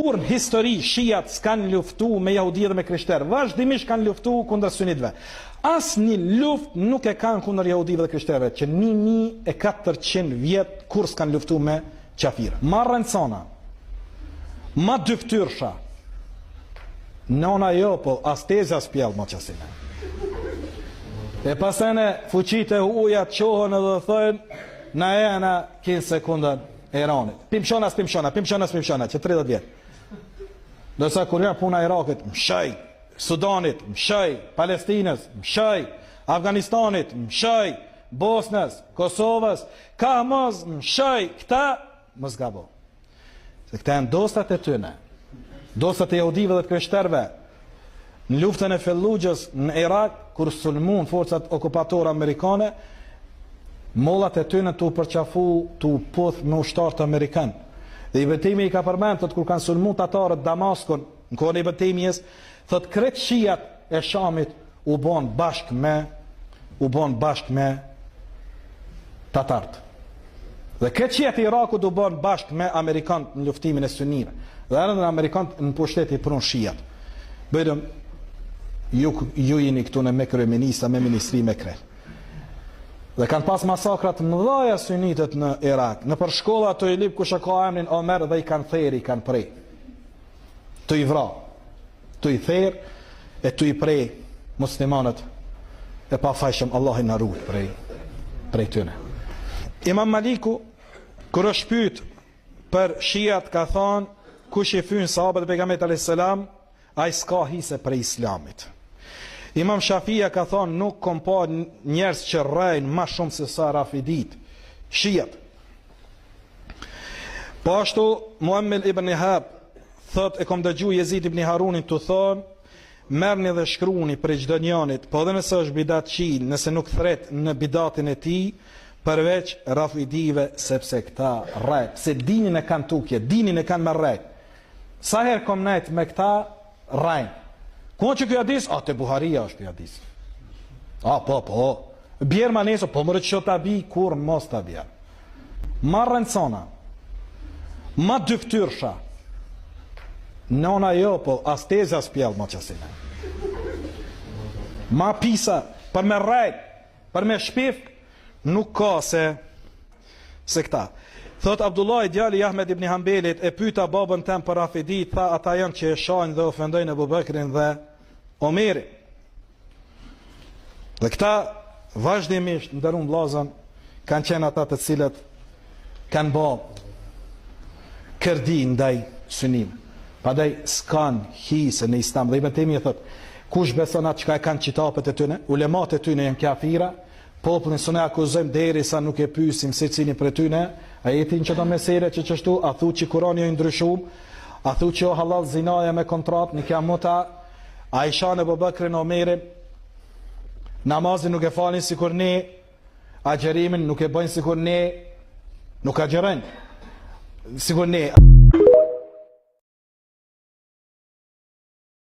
Kur në histori shijat s'kan luftu me jahudi dhe me krishterë, vazhdimisht kanë luftu kundër sunitëve. Asnjë luftë nuk e kanë kundër jahudive dhe krishterëve, që 1400 vjet kur s'kan luftu me qafira. Ma rëndësona, ma dyftyrsha, nona jo, po asteza s'pjell ma qasine. E pasene fuqit e ujat qohën edhe thënë, na e na 15 sekundën e Iranit. Pimshona, që 30 vjet. Dërsa kur janë puna Irakit, mshaj, Sudanit, mshaj, Palestinës, mshaj, Afganistanit, mshaj, Bosnës, Kosovës, ka mos mshaj, këta mos gabo. Se këta janë dostat e tyne, dostat e jahudive dhe të krishterëve. Në luftën e Fellujës në Irak, kur sulmun forcat okupatore amerikane, mollat e tyne tu përqafu, tu puth me ushtarët amerikan. Dhe i betimi i ka përmend, thot kur kanë sulmu tatarët Damaskun, në kohën e betimjes, thot krejt shijat e Shamit u bon bashk me tatarët. Dhe krejt shijat e Irakut u bon bashk me amerikanët në luftimin e sunnive. Dhe erdhën amerikanët në pushteti pron shijat. Bëjëm ju jeni këtu në me kryeminista, me ministri me krejt. Dhe kanë pas masakrat mëdhaja sunitët në Irak. Në për shkolla të i lip kusha ka emrin Omer dhe i kanë theri, i kanë prej. Të i vra, të i ther e të i prej muslimanët e pa fajshëm Allah i në rrujt prej tëne. Imam Maliku, kër është pyet për shijat, ka thonë, kush i fynë sahabët e pejgamberit alayhis salam, ai s'ka hise për islamit. Imam Shafia ka thonë, nuk kom pa njerës që rrejnë ma shumë se sa rafidit, shijat. Po ashtu, Muammel ibn Ihab, thot e kom dëgju Jezid ibn Harunin të thonë, merrni dhe shkruni për çdo njanit, po dhe nëse është bidat qil, nëse nuk thret në bidatin e ti, përveç rafidive, sepse këta rrejt, se dinin e kanë tukje, dinin e kanë me rrejt. Sa herë kom nejt me këta, rrejnë. Konë që kjo hadis, te Buharia është kjo hadis. Po. Bjerë ma neso, po mërë që të bi, kur mos të bjerë. Ma rëndësona, ma dyftyrsha, nona jo, po asteza s'pjell ma qasine. Ma pisa, për me rrejt, për me shpif, nuk ka se këta. Thot Abdullah i djali Ahmed ibn Hanbelit, e pyta babën tem për rafidit, tha ata janë që e shajnë dhe ofendojnë Abu Bekrin dhe Omeri. Dhe këta vazhdimisht ndërun vllazën kanë qenë ata të cilët kanë bë kërdi ndaj sunim. Padaj s'kan hise në Islam. Dhe i betemi e thot, kush beson atë çka e kanë qitapet e tyne, ulemat e tyne janë kafira, popullin së ne akuzojmë deri sa nuk e pyesim se cini për tyne, a jetin që të mesere që qështu, a thu që Kurani o ndryshum, a thu që o halal zinaja me kontrat, në kja muta, Aisha në Abu Bekrin, Omerin, namazin nuk e falin si kur ne, agjerimin nuk e bëjnë si kur ne, nuk agjerojnë si kur ne.